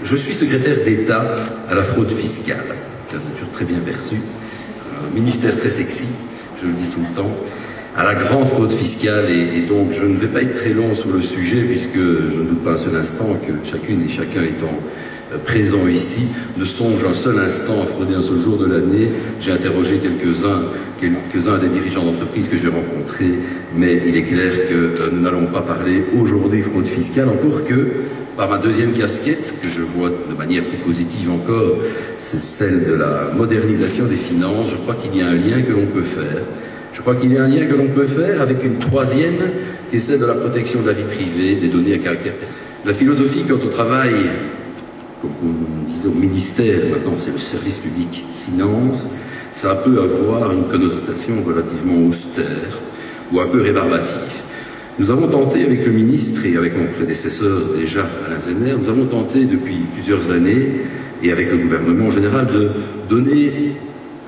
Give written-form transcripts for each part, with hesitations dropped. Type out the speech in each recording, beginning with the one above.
Je suis secrétaire d'État à la fraude fiscale, candidature très bien perçue, un ministère très sexy, je le dis tout le temps, à la grande fraude fiscale, et donc je ne vais pas être très long sur le sujet, puisque je ne doute pas un seul instant que chacune et chacun étant présent ici ne songe un seul instant à frauder un seul jour de l'année. J'ai interrogé quelques-uns des dirigeants d'entreprise que j'ai rencontrés, mais il est clair que nous n'allons pas parler aujourd'hui fraude fiscale, encore que par ma deuxième casquette, que je vois de manière plus positive encore, c'est celle de la modernisation des finances. Je crois qu'il y a un lien que l'on peut faire. Je crois qu'il y a un lien que l'on peut faire avec une troisième, qui est celle de la protection de la vie privée, des données à caractère personnel. La philosophie quant au travail, comme on disait au ministère, maintenant c'est le service public finance, ça peut avoir une connotation relativement austère ou un peu rébarbative. Nous avons tenté avec le ministre et avec mon prédécesseur déjà, Alain Zenner, nous avons tenté depuis plusieurs années, et avec le gouvernement en général, de donner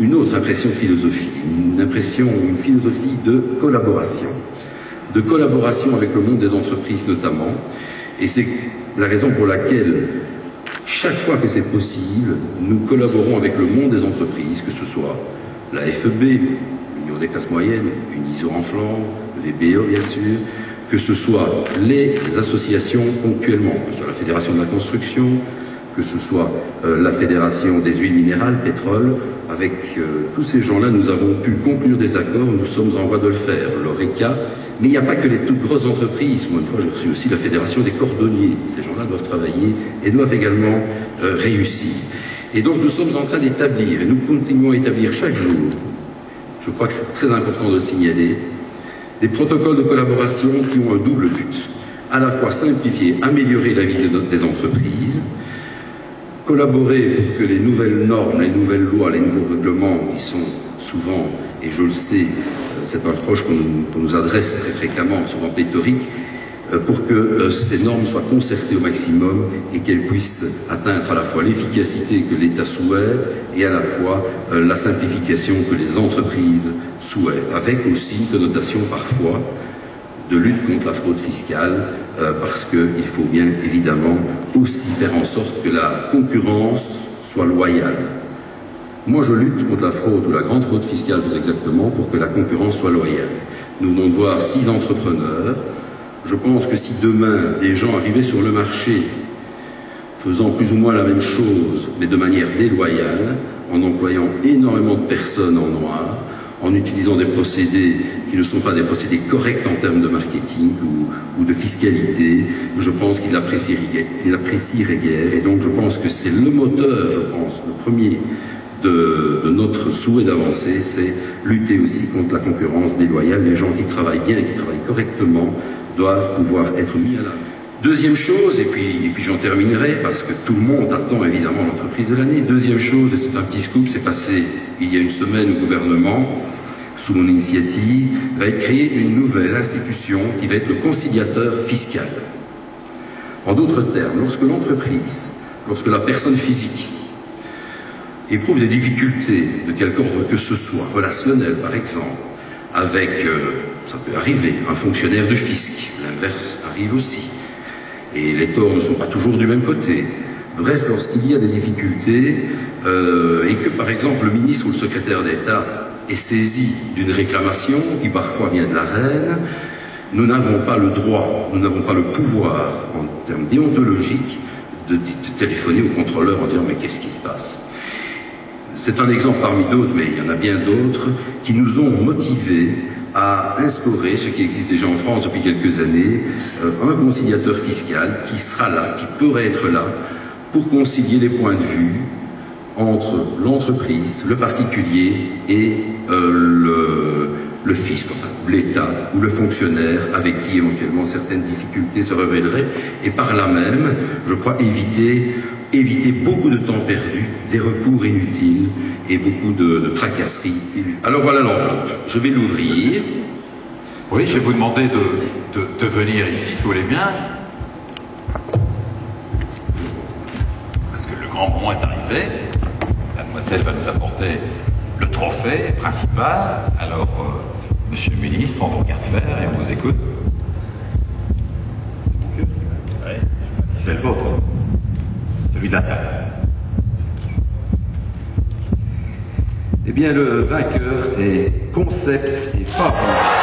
une autre impression philosophique, une philosophie de collaboration avec le monde des entreprises notamment, et c'est la raison pour laquelle chaque fois que c'est possible, nous collaborons avec le monde des entreprises, que ce soit la FEB, l'Union des classes moyennes, Uniso en Flandre, le VBE bien sûr, que ce soit les associations ponctuellement, que ce soit la Fédération de la construction, que ce soit la Fédération des huiles minérales, pétrole, avec tous ces gens-là, nous avons pu conclure des accords, nous sommes en voie de le faire, l'ORECA, mais il n'y a pas que les toutes grosses entreprises. Moi, une fois, je reçu aussi la Fédération des cordonniers. Ces gens-là doivent travailler et doivent également réussir. Et donc, nous sommes en train d'établir, et nous continuons à établir chaque jour, je crois que c'est très important de le signaler, des protocoles de collaboration qui ont un double but. À la fois simplifier, améliorer la vie des entreprises, collaborer pour que les nouvelles normes, les nouvelles lois, les nouveaux règlements qui sont souvent, et je le sais, c'est un reproche qu'on nous adresse très fréquemment, souvent pléthorique, pour que ces normes soient concertées au maximum et qu'elles puissent atteindre à la fois l'efficacité que l'État souhaite et à la fois la simplification que les entreprises souhaitent, avec aussi une connotation parfois de lutte contre la fraude fiscale, parce qu'il faut bien évidemment aussi faire en sorte que la concurrence soit loyale. Moi je lutte contre la fraude, ou la grande fraude fiscale plus exactement, pour que la concurrence soit loyale. Nous venons de voir 6 entrepreneurs. Je pense que si demain des gens arrivaient sur le marché faisant plus ou moins la même chose, mais de manière déloyale, en employant énormément de personnes en noir, en utilisant des procédés qui ne sont pas des procédés corrects en termes de marketing ou de fiscalité, je pense qu'ils l'apprécieraient guère. Et donc je pense que c'est le moteur, je pense, le premier de notre souhait d'avancer, c'est lutter aussi contre la concurrence déloyale. Les gens qui travaillent bien et qui travaillent correctement doivent pouvoir être mis à l'avant. Deuxième chose, et puis j'en terminerai, parce que tout le monde attend évidemment l'entreprise de l'année. Deuxième chose, et c'est un petit scoop, c'est passé il y a une semaine au gouvernement, sous mon initiative, va être créée une nouvelle institution qui va être le conciliateur fiscal. En d'autres termes, lorsque l'entreprise, lorsque la personne physique éprouve des difficultés de quelque ordre que ce soit, relationnelles par exemple, avec, ça peut arriver, un fonctionnaire de fisc, l'inverse arrive aussi, et les torts ne sont pas toujours du même côté. Bref, lorsqu'il y a des difficultés, et que par exemple le ministre ou le secrétaire d'État est saisi d'une réclamation qui parfois vient de la reine, nous n'avons pas le droit, nous n'avons pas le pouvoir, en termes déontologiques, de téléphoner au contrôleur en disant « mais qu'est-ce qui se passe ?» C'est un exemple parmi d'autres, mais il y en a bien d'autres, qui nous ont motivés à instaurer, ce qui existe déjà en France depuis quelques années, un conciliateur fiscal qui sera là, qui pourrait être là, pour concilier les points de vue entre l'entreprise, le particulier et le fisc, enfin l'État ou le fonctionnaire avec qui éventuellement certaines difficultés se révéleraient, et par là même, je crois, éviter beaucoup de temps perdu, des recours inutiles et beaucoup de tracasseries. Alors voilà l'enveloppe, je vais l'ouvrir. Oui, je vais vous demander de venir ici, si vous voulez bien. Parce que le grand moment est arrivé. Mademoiselle va nous apporter le trophée principal. Alors, monsieur le ministre, on vous regarde faire et on vous écoute. Oui, si c'est le vôtre. celui de la salle. Eh bien, le vainqueur est Concept et Fabule.